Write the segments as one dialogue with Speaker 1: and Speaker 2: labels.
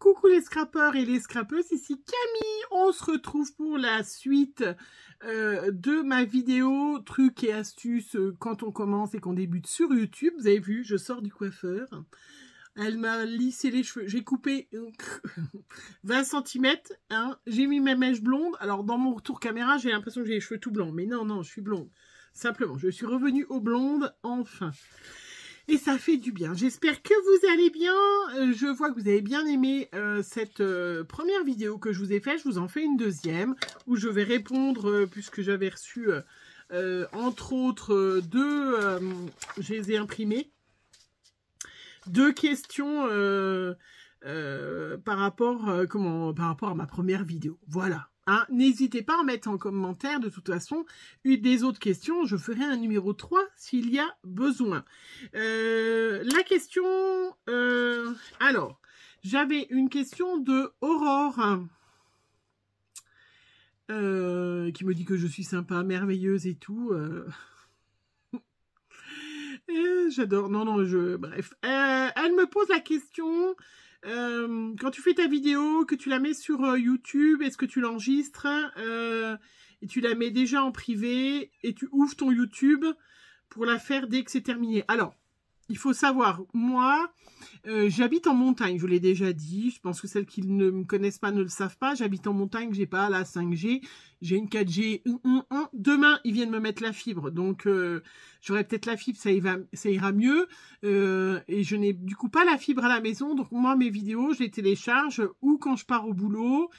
Speaker 1: Coucou les scrappeurs et les scrappeuses, ici Camille. On se retrouve pour la suite de ma vidéo trucs et astuces quand on commence et qu'on débute sur YouTube. Vous avez vu, je sors du coiffeur. Elle m'a lissé les cheveux. J'ai coupé 20 cm. Hein. J'ai mis mes mèches blondes. Alors dans mon retour caméra, j'ai l'impression que j'ai les cheveux tout blancs. Mais non, non, je suis blonde. Simplement, je suis revenue aux blondes enfin. Et ça fait du bien. J'espère que vous allez bien. Je vois que vous avez bien aimé cette première vidéo que je vous ai faite. Je vous en fais une deuxième où je vais répondre, puisque j'avais reçu, entre autres, je les ai imprimées, 2 questions par rapport à ma première vidéo. Voilà. Hein, n'hésitez pas à mettre en commentaire, de toute façon, des autres questions. Je ferai un numéro 3 s'il y a besoin. La question... alors, j'avais une question de Aurore qui me dit que je suis sympa, merveilleuse et tout. J'adore. Non, non, bref. Elle me pose la question... quand tu fais ta vidéo, que tu la mets sur YouTube, est-ce que tu l'enregistres et tu la mets déjà en privé et tu ouvres ton YouTube pour la faire dès que c'est terminé? Alors, il faut savoir, moi, j'habite en montagne, je vous l'ai déjà dit, je pense que celles qui ne me connaissent pas ne le savent pas, j'habite en montagne, j'ai pas la 5G, j'ai une 4G, demain ils viennent me mettre la fibre, donc j'aurai peut-être la fibre, ça ira mieux, et je n'ai du coup pas la fibre à la maison, donc moi mes vidéos, je les télécharge ou quand je pars au boulot,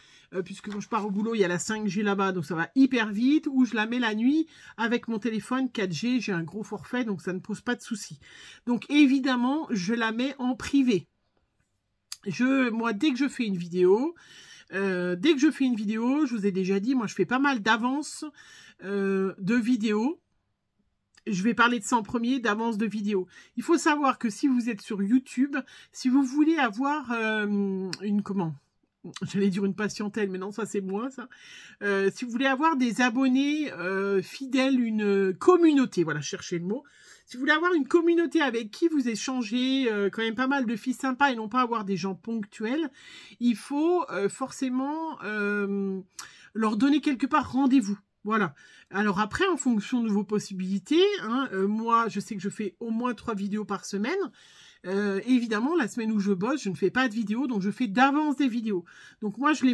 Speaker 1: puisque quand je pars au boulot, il y a la 5G là-bas, donc ça va hyper vite, ou je la mets la nuit avec mon téléphone 4G, j'ai un gros forfait, donc ça ne pose pas de souci. Donc évidemment, je la mets en privé. Moi, dès que je fais une vidéo, je vous ai déjà dit, moi je fais pas mal d'avance de vidéos. Je vais parler de ça en premier, d'avance de vidéos. Il faut savoir que si vous êtes sur YouTube, si vous voulez avoir j'allais dire une patientèle, mais non, ça c'est moi, ça. Si vous voulez avoir des abonnés fidèles, une communauté, voilà, cherchez le mot. Si vous voulez avoir une communauté avec qui vous échangez quand même pas mal de filles sympas et non pas avoir des gens ponctuels, il faut forcément leur donner quelque part rendez-vous. Voilà. Alors après, en fonction de vos possibilités, hein, moi, je sais que je fais au moins 3 vidéos par semaine. Évidemment, la semaine où je bosse, je ne fais pas de vidéos, donc je fais d'avance des vidéos. Donc moi, je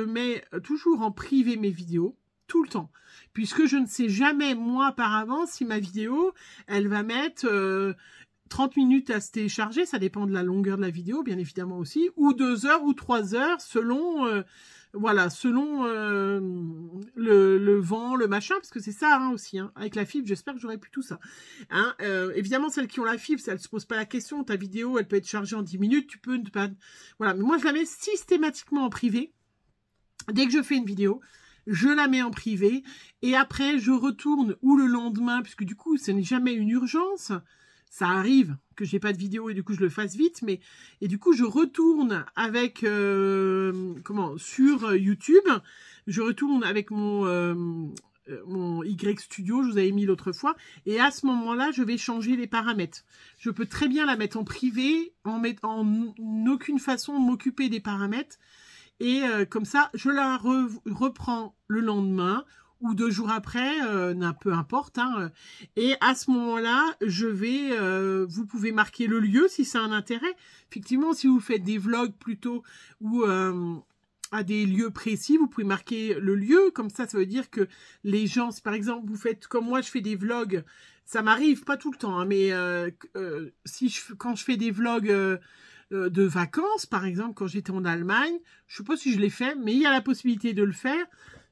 Speaker 1: mets toujours en privé mes vidéos, tout le temps, puisque je ne sais jamais, moi, par avance, si ma vidéo, elle va mettre 30 minutes à se télécharger, ça dépend de la longueur de la vidéo, bien évidemment aussi, ou 2 heures ou 3 heures, selon... voilà, selon le vent, le machin, parce que c'est ça hein, aussi. Hein. Avec la fibre, j'espère que j'aurai plus tout ça. Hein, évidemment, celles qui ont la fibre, ça ne se pose pas la question. Ta vidéo, elle peut être chargée en 10 minutes. Tu peux ne pas... Voilà, mais moi, je la mets systématiquement en privé. Dès que je fais une vidéo, je la mets en privé. Et après, je retourne ou le lendemain, puisque du coup, ce n'est jamais une urgence. Ça arrive que j'ai pas de vidéo et du coup je le fasse vite, et du coup je retourne avec sur YouTube, je retourne avec mon Y Studio, je vous avais mis l'autre fois, et à ce moment-là je vais changer les paramètres. Je peux très bien la mettre en privé, en aucune façon m'occuper des paramètres, et comme ça je la reprends le lendemain ou 2 jours après, peu importe. Hein, et à ce moment-là, vous pouvez marquer le lieu si c'est un intérêt. Effectivement, si vous faites des vlogs plutôt ou à des lieux précis, vous pouvez marquer le lieu. Comme ça veut dire que les gens, si par exemple vous faites comme moi, je fais des vlogs, ça m'arrive pas tout le temps, hein, mais quand je fais des vlogs de vacances, par exemple, quand j'étais en Allemagne, je sais pas si je l'ai fait, mais il y a la possibilité de le faire.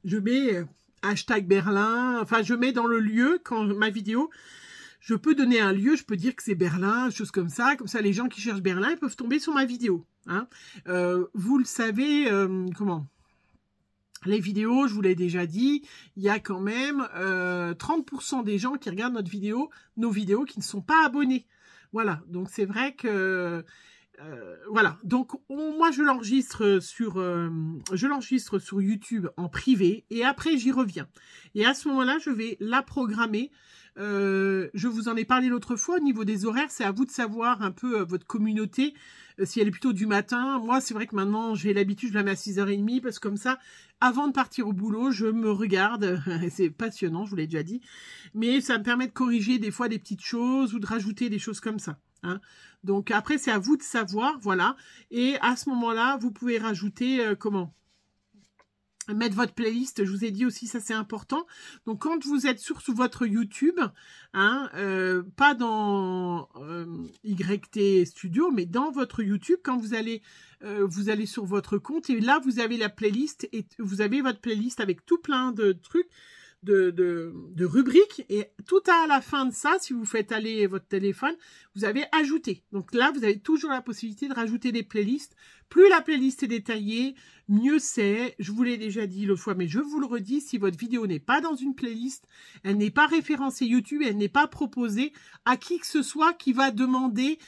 Speaker 1: Je mets hashtag Berlin, enfin je mets dans le lieu, quand ma vidéo, je peux donner un lieu, je peux dire que c'est Berlin, chose comme ça les gens qui cherchent Berlin, ils peuvent tomber sur ma vidéo. Hein. Vous le savez, les vidéos, je vous l'ai déjà dit, il y a quand même 30% des gens qui regardent nos vidéos qui ne sont pas abonnés. Voilà, donc c'est vrai que... voilà, donc moi je l'enregistre sur YouTube en privé et après j'y reviens. Et à ce moment-là, je vais la programmer. Je vous en ai parlé l'autre fois, au niveau des horaires, c'est à vous de savoir un peu votre communauté, si elle est plutôt du matin, moi c'est vrai que maintenant j'ai l'habitude, je la mets à 6h30 parce que comme ça, avant de partir au boulot, je me regarde, c'est passionnant, je vous l'ai déjà dit, mais ça me permet de corriger des fois des petites choses ou de rajouter des choses comme ça. Hein. Donc après c'est à vous de savoir, voilà, et à ce moment-là, vous pouvez rajouter mettre votre playlist, je vous ai dit aussi, ça c'est important. Donc quand vous êtes sur votre YouTube, hein, pas dans YT Studio, mais dans votre YouTube, quand vous allez sur votre compte, et là vous avez la playlist, et vous avez votre playlist avec tout plein de trucs, de rubriques, et tout à la fin de ça, si vous faites aller votre téléphone, vous avez ajouté. Donc là, vous avez toujours la possibilité de rajouter des playlists. Plus la playlist est détaillée, mieux c'est. Je vous l'ai déjà dit l'autre fois, mais je vous le redis, si votre vidéo n'est pas dans une playlist, elle n'est pas référencée YouTube, elle n'est pas proposée à qui que ce soit qui va demander...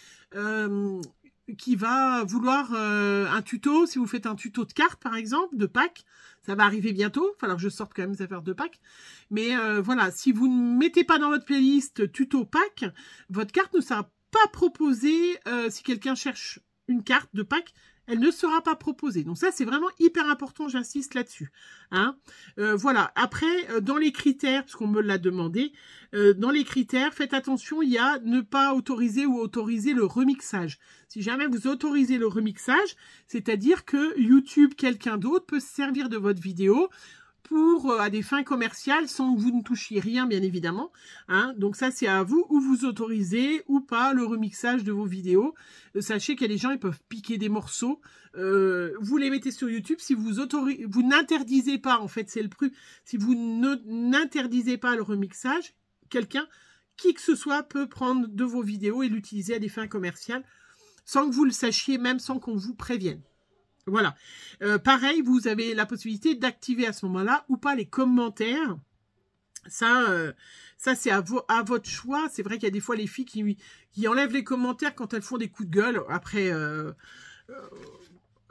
Speaker 1: qui va vouloir un tuto, si vous faites un tuto de cartes par exemple, de Pâques, ça va arriver bientôt, il va falloir que je sorte quand même des affaires de Pâques, mais voilà, si vous ne mettez pas dans votre playlist tuto Pâques, votre carte ne sera pas proposée, si quelqu'un cherche une carte de Pâques, elle ne sera pas proposée. Donc ça, c'est vraiment hyper important, j'insiste là-dessus. Hein. Voilà, après, dans les critères, parce qu'on me l'a demandé, dans les critères, faites attention, il y a ne pas autoriser ou autoriser le remixage. Si jamais vous autorisez le remixage, c'est-à-dire que YouTube, quelqu'un d'autre, peut se servir de votre vidéo pour à des fins commerciales sans que vous ne touchiez rien, bien évidemment. Hein. Donc ça, c'est à vous, ou vous autorisez ou pas le remixage de vos vidéos. Sachez qu'il y a des gens, ils peuvent piquer des morceaux. Vous les mettez sur YouTube. Si vous n'interdisez pas, en fait, c'est le plus. Si vous n'interdisez pas le remixage, quelqu'un, qui que ce soit, peut prendre de vos vidéos et l'utiliser à des fins commerciales sans que vous le sachiez, même sans qu'on vous prévienne. Voilà. Pareil, vous avez la possibilité d'activer à ce moment-là ou pas les commentaires. Ça c'est à votre choix. C'est vrai qu'il y a des fois les filles qui enlèvent les commentaires quand elles font des coups de gueule. Après,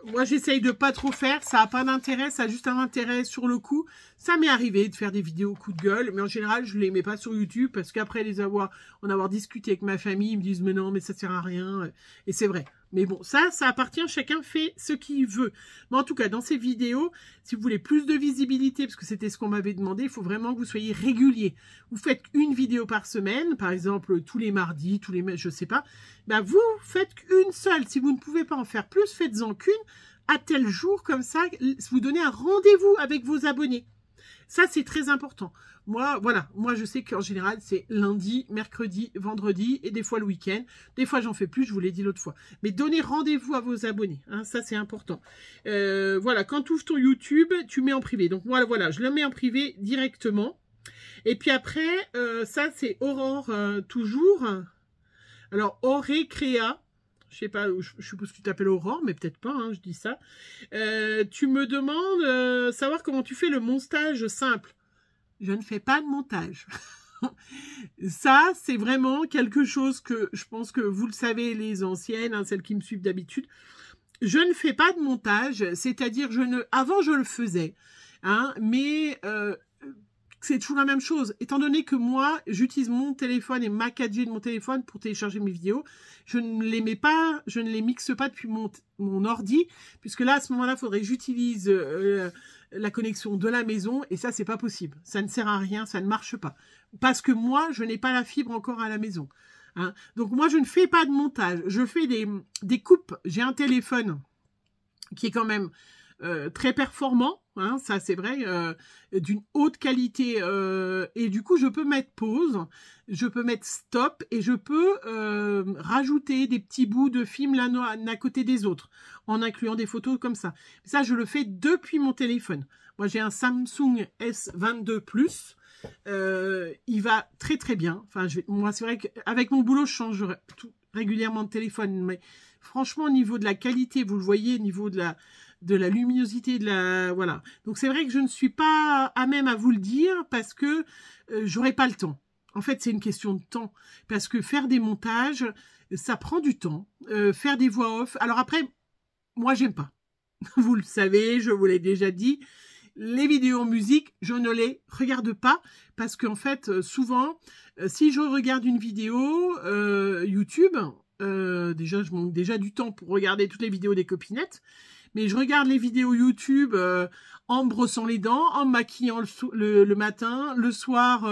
Speaker 1: moi, j'essaye de pas trop faire. Ça n'a pas d'intérêt. Ça a juste un intérêt sur le coup. Ça m'est arrivé de faire des vidéos coups de gueule. Mais en général, je les mets pas sur YouTube parce qu'après en avoir discuté avec ma famille, ils me disent, mais non, mais ça sert à rien. Et c'est vrai. Mais bon, ça appartient. Chacun fait ce qu'il veut. Mais en tout cas, dans ces vidéos, si vous voulez plus de visibilité, parce que c'était ce qu'on m'avait demandé, il faut vraiment que vous soyez régulier. Vous faites une vidéo par semaine, par exemple, tous les mardis, je sais pas. Ben, vous faites une seule. Si vous ne pouvez pas en faire plus, faites-en qu'une à tel jour, comme ça, vous donnez un rendez-vous avec vos abonnés. Ça, c'est très important. Moi, voilà, moi, je sais qu'en général, c'est lundi, mercredi, vendredi et des fois le week-end. Des fois, j'en fais plus, je vous l'ai dit l'autre fois. Mais donnez rendez-vous à vos abonnés, hein, ça, c'est important. Voilà, quand tu ouvres ton YouTube, tu mets en privé. Donc, moi, voilà, je le mets en privé directement. Et puis après, ça, c'est Aurore, toujours. Alors, Auré Créa. Je sais pas, je suppose que tu t'appelles Aurore, mais peut-être pas, hein, je dis ça. Tu me demandes savoir comment tu fais le montage simple. Je ne fais pas de montage. Ça, c'est vraiment quelque chose que je pense que vous le savez, les anciennes, hein, celles qui me suivent d'habitude. Je ne fais pas de montage, c'est-à-dire avant je le faisais, hein, mais c'est toujours la même chose. Étant donné que moi, j'utilise mon téléphone et ma 4G de mon téléphone pour télécharger mes vidéos, je ne les mets pas, je ne les mixe pas depuis mon ordi, puisque là, à ce moment-là, il faudrait que j'utilise la connexion de la maison, et ça, c'est pas possible. Ça ne sert à rien, ça ne marche pas. Parce que moi, je n'ai pas la fibre encore à la maison. Hein. Donc moi, je ne fais pas de montage. Je fais des coupes. J'ai un téléphone qui est quand même très performant, hein, ça c'est vrai, d'une haute qualité, et du coup je peux mettre pause, je peux mettre stop, et je peux rajouter des petits bouts de film l'un à côté des autres, en incluant des photos comme ça. Ça, je le fais depuis mon téléphone. Moi, j'ai un Samsung S22 Plus. Il va très très bien. Enfin, moi, c'est vrai qu'avec mon boulot, je change régulièrement de téléphone, mais franchement, au niveau de la qualité, vous le voyez, au niveau de la luminosité, voilà. Donc, c'est vrai que je ne suis pas à même à vous le dire parce que j'aurai pas le temps. En fait, c'est une question de temps. Parce que faire des montages, ça prend du temps. Faire des voix off. Alors après, moi, j'aime pas. Vous le savez, je vous l'ai déjà dit. Les vidéos en musique, je ne les regarde pas parce qu'en fait, souvent, si je regarde une vidéo YouTube, Déjà, je manque déjà du temps pour regarder toutes les vidéos des copinettes. Mais je regarde les vidéos YouTube en me brossant les dents, en me maquillant le matin, le soir,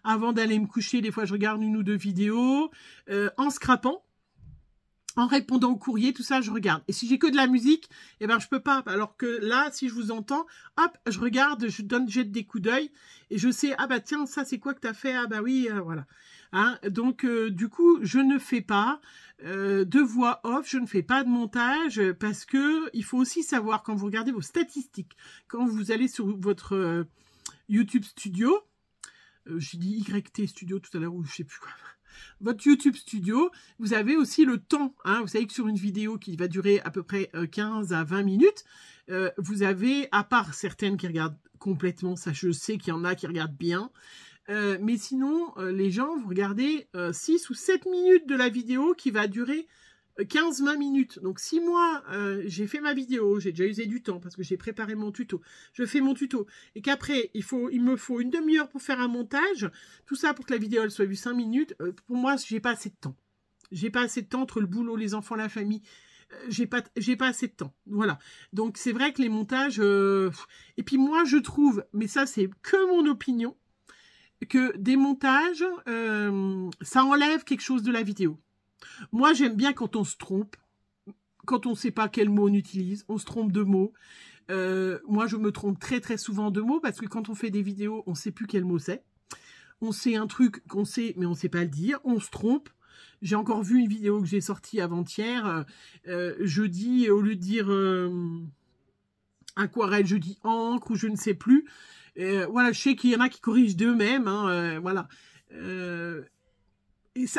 Speaker 1: avant d'aller me coucher. Des fois, je regarde une ou deux vidéos, en scrapant, en répondant au courrier, tout ça, je regarde. Et si j'ai que de la musique, eh ben, je peux pas. Alors que là, si je vous entends, hop, je regarde, jette des coups d'œil et je sais, ah bah tiens, ça, c'est quoi que t'as fait? Ah bah oui, voilà. Hein, donc, du coup, je ne fais pas de voix off, je ne fais pas de montage parce que il faut aussi savoir quand vous regardez vos statistiques, quand vous allez sur votre YouTube Studio, j'ai dit YT Studio tout à l'heure ou je sais plus quoi. Votre YouTube Studio, vous avez aussi le temps. Hein, vous savez que sur une vidéo qui va durer à peu près 15 à 20 minutes, vous avez, à part certaines qui regardent complètement, ça je sais qu'il y en a qui regardent bien, mais sinon, les gens, vous regardez 6 ou 7 minutes de la vidéo qui va durer 15-20 minutes. Donc si moi, j'ai fait ma vidéo, j'ai déjà usé du temps parce que j'ai préparé mon tuto, je fais mon tuto, et qu'après, il me faut une demi-heure pour faire un montage, tout ça pour que la vidéo elle soit vue 5 minutes, pour moi, j'ai pas assez de temps. J'ai pas assez de temps entre le boulot, les enfants, la famille. J'ai pas assez de temps. Voilà. Donc c'est vrai que les montages... Et puis moi, je trouve, mais ça c'est que mon opinion, que des montages, ça enlève quelque chose de la vidéo. Moi, j'aime bien quand on se trompe, quand on ne sait pas quel mot on utilise, on se trompe de mots. Moi, je me trompe très très souvent de mots parce que quand on fait des vidéos, on ne sait plus quel mot c'est. On sait un truc qu'on sait, mais on ne sait pas le dire. On se trompe. J'ai encore vu une vidéo que j'ai sortie avant-hier. Je dis, au lieu de dire aquarelle, je dis encre ou je ne sais plus. Voilà, je sais qu'il y en a qui corrigent d'eux-mêmes. Hein, voilà. Il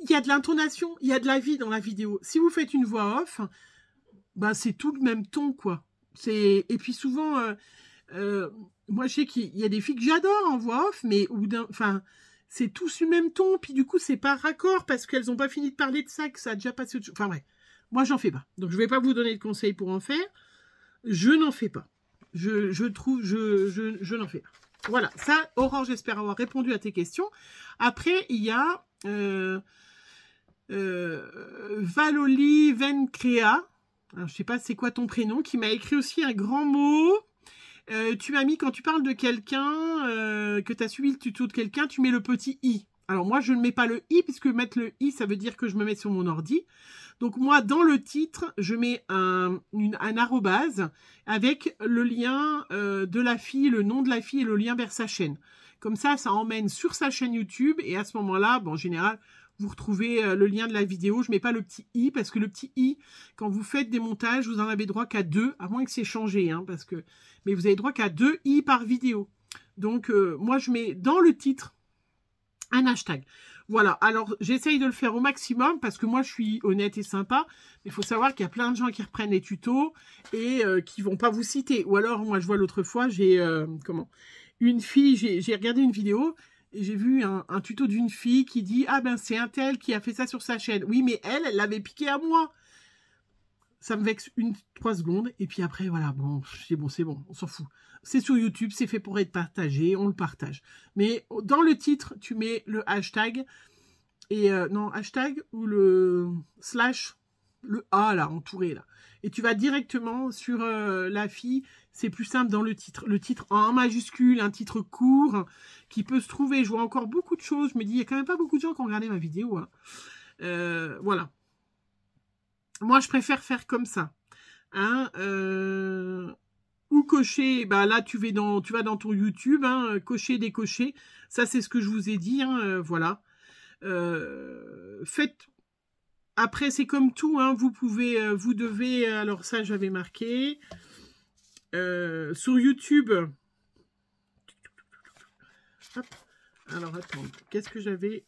Speaker 1: y a de l'intonation, il y a de la vie dans la vidéo. Si vous faites une voix off, bah c'est tout le même ton, quoi. Et puis souvent, moi je sais qu'il y a des filles que j'adore en voix off, mais c'est tous le même ton, puis du coup c'est pas raccord parce qu'elles n'ont pas fini de parler de ça, que ça a déjà passé autre chose. Enfin ouais, moi j'en fais pas. Donc je vais pas vous donner de conseils pour en faire. Je n'en fais pas. Je n'en fais pas. Voilà, ça, Aurore, j'espère avoir répondu à tes questions. Après, il y a Valoli Vencrea, alors, je sais pas c'est quoi ton prénom, qui m'a écrit aussi un grand mot. Tu m'as mis, quand tu parles de quelqu'un, que tu as suivi le tuto de quelqu'un, tu mets le petit i. Alors moi, je ne mets pas le i, puisque mettre le i, ça veut dire que je me mets sur mon ordi. Donc moi, dans le titre, je mets un arrobase avec le lien de la fille, le nom de la fille et le lien vers sa chaîne. Comme ça emmène sur sa chaîne YouTube et à ce moment-là, bon, en général, vous retrouvez le lien de la vidéo. Je mets pas le petit i parce que le petit i, quand vous faites des montages, vous en avez droit qu'à 2, à moins que c'est changé, hein, mais vous avez droit qu'à 2 i par vidéo. Donc moi, je mets dans le titre un hashtag. Voilà, alors j'essaye de le faire au maximum parce que moi je suis honnête et sympa, mais il faut savoir qu'il y a plein de gens qui reprennent les tutos et qui vont pas vous citer. Ou alors, moi je vois l'autre fois, j'ai une fille, j'ai regardé une vidéo et j'ai vu un tuto d'une fille qui dit « Ah ben c'est un tel qui a fait ça sur sa chaîne. » Oui, mais elle l'avait piqué à moi. Ça me vexe 3 secondes et puis après, voilà, bon, c'est bon, on s'en fout. C'est sur YouTube, c'est fait pour être partagé, on le partage. Mais dans le titre, tu mets le hashtag, et non, hashtag ou le slash, le A là, entouré là. Et tu vas directement sur la fille, c'est plus simple dans le titre. Le titre en majuscule, un titre court, qui peut se trouver. Je vois encore beaucoup de choses, je me dis, il n'y a quand même pas beaucoup de gens qui ont regardé ma vidéo. Hein. Voilà. Moi, je préfère faire comme ça. Hein, ou cocher, bah là tu vas dans ton YouTube, hein, cocher, décocher, ça c'est ce que je vous ai dit, hein, voilà. Faites, après c'est comme tout, hein, vous devez, alors ça j'avais marqué, sur YouTube, hop, alors attends, qu'est-ce que j'avais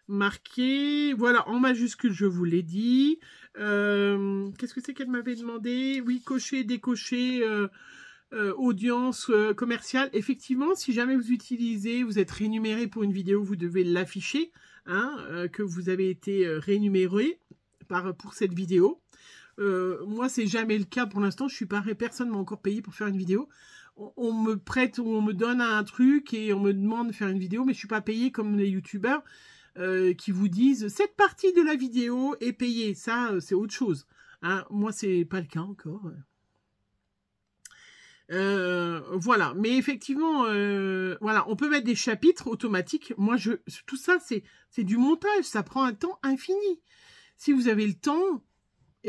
Speaker 1: marqué, voilà, en majuscule je vous l'ai dit. Qu'est-ce que c'est qu'elle m'avait demandé? Oui, cocher, décocher, audience commerciale. Effectivement, si jamais vous êtes rémunéré pour une vidéo, vous devez l'afficher, hein, que vous avez été rémunéré pour cette vidéo. Moi, c'est jamais le cas pour l'instant. Je suis pas, personne m'a encore payé pour faire une vidéo. On me prête ou on me donne un truc et on me demande de faire une vidéo, mais je suis pas payée comme les youtubeurs. qui vous disent cette partie de la vidéo est payée. Ça, c'est autre chose. Hein. Moi, c'est pas le cas encore. Voilà, mais effectivement, voilà, on peut mettre des chapitres automatiques. Moi, tout ça, c'est du montage, ça prend un temps infini. Si vous avez le temps,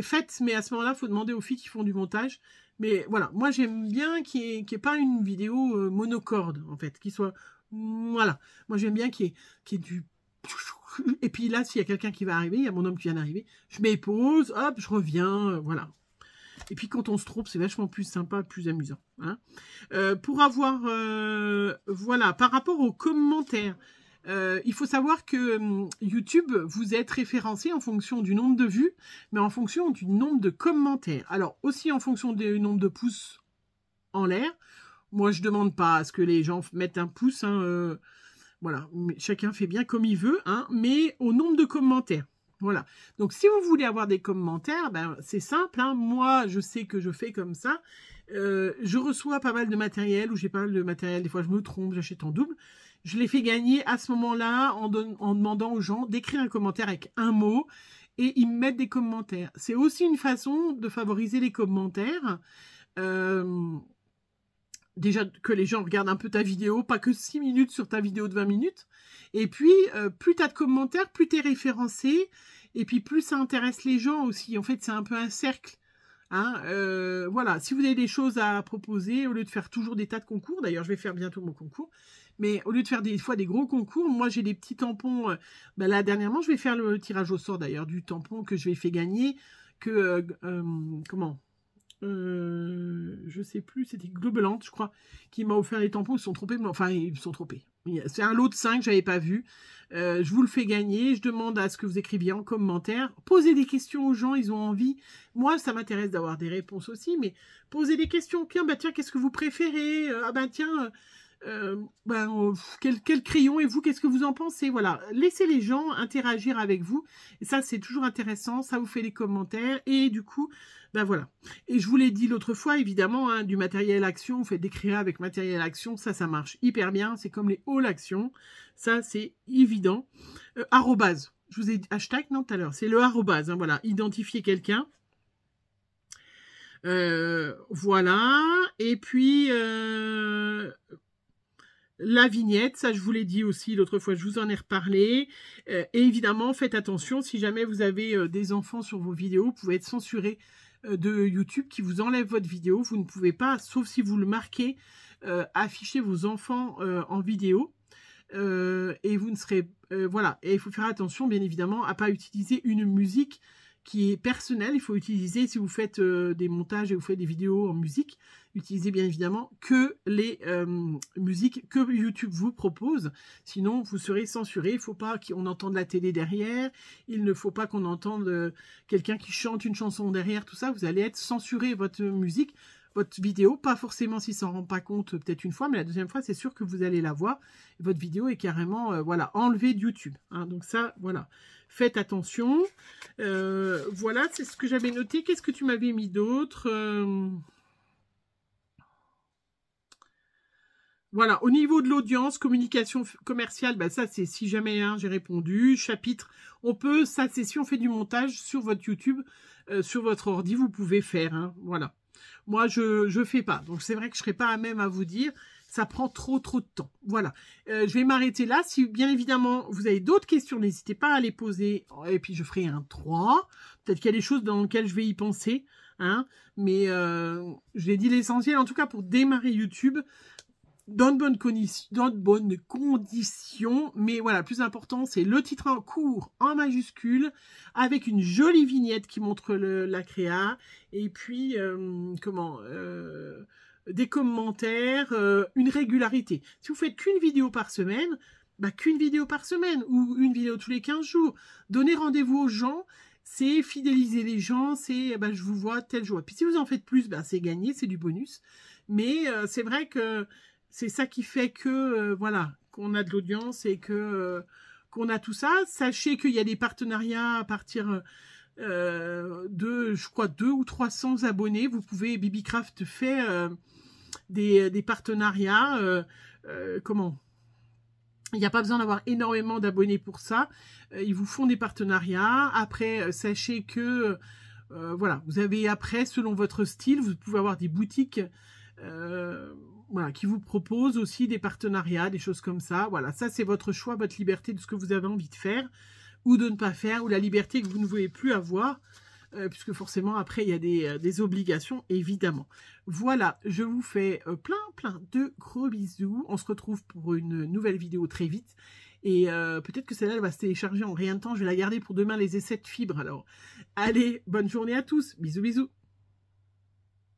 Speaker 1: faites, mais à ce moment-là, il faut demander aux filles qui font du montage. Mais voilà, moi, j'aime bien qu'il n'y ait pas une vidéo monocorde, en fait, qui soit, voilà. Moi, j'aime bien qu'il y ait du... Et puis là, s'il y a quelqu'un qui va arriver, il y a mon homme qui vient d'arriver, je mets pause, hop, je reviens, voilà. Et puis quand on se trompe, c'est vachement plus sympa, plus amusant. Hein. Pour avoir, voilà, par rapport aux commentaires, il faut savoir que YouTube, vous êtes référencé en fonction du nombre de vues, mais en fonction du nombre de commentaires. Alors aussi en fonction du nombre de pouces en l'air. Moi, je demande pas à ce que les gens mettent un pouce. Hein, voilà, chacun fait bien comme il veut, hein, mais au nombre de commentaires. Voilà. Donc, si vous voulez avoir des commentaires, ben, c'est simple. Hein. Moi, je sais que je fais comme ça. Je reçois pas mal de matériel, ou j'ai pas mal de matériel. Des fois, je me trompe, j'achète en double. Je les fais gagner à ce moment-là en demandant aux gens d'écrire un commentaire avec un mot et ils me mettent des commentaires. C'est aussi une façon de favoriser les commentaires. Déjà que les gens regardent un peu ta vidéo, pas que 6 minutes sur ta vidéo de 20 minutes. Et puis, plus tu as de commentaires, plus tu es référencé. Et puis, plus ça intéresse les gens aussi. En fait, c'est un peu un cercle. Hein, voilà, si vous avez des choses à proposer, au lieu de faire toujours des tas de concours, d'ailleurs, je vais faire bientôt mon concours, mais au lieu de faire des fois des gros concours, moi, j'ai des petits tampons. Ben là, dernièrement, je vais faire le tirage au sort, d'ailleurs, du tampon que je vais faire gagner, que, comment je sais plus, c'était Globelante, je crois, qui m'a offert les tampons. Ils se sont trompés, mais enfin, ils se sont trompés. C'est un lot de 5, j'avais pas vu. Je vous le fais gagner. Je demande à ce que vous écriviez en commentaire. Posez des questions aux gens, ils ont envie. Moi, ça m'intéresse d'avoir des réponses aussi, mais posez des questions. Tiens, bah tiens, qu'est-ce que vous préférez? Ah ben tiens, quel crayon et vous, qu'est-ce que vous en pensez? Voilà, laissez les gens interagir avec vous. Et ça, c'est toujours intéressant. Ça vous fait des commentaires. Et du coup, ben voilà. Et je vous l'ai dit l'autre fois, évidemment, hein, du matériel action, vous faites des créas avec matériel action, ça marche hyper bien. C'est comme les all action. Ça, c'est évident. Arrobase. Je vous ai dit hashtag, non, tout à l'heure. C'est le arrobase, hein, voilà. Identifier quelqu'un. Voilà. Et puis... la vignette, ça je vous l'ai dit aussi l'autre fois, je vous en ai reparlé. Et évidemment, faites attention, si jamais vous avez des enfants sur vos vidéos, vous pouvez être censuré de YouTube qui vous enlève votre vidéo. Vous ne pouvez pas, sauf si vous le marquez, afficher vos enfants en vidéo. Et vous ne serez... voilà, et il faut faire attention, bien évidemment, à ne pas utiliser une musique qui est personnelle. Il faut utiliser, si vous faites des montages et vous faites des vidéos en musique, utilisez bien évidemment que les musiques que YouTube vous propose. Sinon, vous serez censuré. Il ne faut pas qu'on entende la télé derrière. Il ne faut pas qu'on entende quelqu'un qui chante une chanson derrière. Tout ça, vous allez être censuré, votre musique, votre vidéo. Pas forcément s'il ne s'en rend pas compte peut-être une fois, mais la deuxième fois, c'est sûr que vous allez la voir. Votre vidéo est carrément voilà, enlevée de YouTube. Hein, donc ça, voilà. Faites attention. Voilà, c'est ce que j'avais noté. Qu'est-ce que tu m'avais mis d'autre Voilà, au niveau de l'audience, communication commerciale, ben ça c'est si jamais hein, j'ai répondu. Chapitre, on peut, ça c'est si on fait du montage sur votre YouTube, sur votre ordi, vous pouvez faire. Hein, voilà. Moi, je fais pas. Donc c'est vrai que je serai pas à même à vous dire. Ça prend trop de temps. Voilà. Je vais m'arrêter là. Si bien évidemment vous avez d'autres questions, n'hésitez pas à les poser. Et puis je ferai un 3. Peut-être qu'il y a des choses dans lesquelles je vais y penser. Hein, mais je l'ai dit l'essentiel. En tout cas, pour démarrer YouTube, dans de bonnes conditions. Mais voilà, le plus important, c'est le titre en court en majuscule, avec une jolie vignette qui montre la créa. Et puis, des commentaires, une régularité. Si vous faites qu'une vidéo par semaine, bah qu'une vidéo par semaine ou une vidéo tous les 15 jours. Donnez rendez-vous aux gens, c'est fidéliser les gens, c'est bah, je vous vois tel jour. Puis si vous en faites plus, bah, c'est gagné, c'est du bonus. Mais c'est vrai que c'est ça qui fait que voilà, qu'on a de l'audience et que qu'on a tout ça. Sachez qu'il y a des partenariats à partir de, je crois, 200 ou 300 abonnés. Vous pouvez, Bibicraft fait des partenariats, Il n'y a pas besoin d'avoir énormément d'abonnés pour ça. Ils vous font des partenariats. Après, sachez que voilà, vous avez après, selon votre style, vous pouvez avoir des boutiques voilà, qui vous proposent aussi des partenariats, des choses comme ça. Voilà, ça c'est votre choix, votre liberté de ce que vous avez envie de faire ou de ne pas faire, ou la liberté que vous ne voulez plus avoir. Puisque forcément après il y a des obligations évidemment. Voilà, je vous fais plein de gros bisous. On se retrouve pour une nouvelle vidéo très vite. Et peut-être que celle-là va se télécharger en rien de temps. Je vais la garder pour demain les essais de fibres. Alors, allez, bonne journée à tous. Bisous bisous.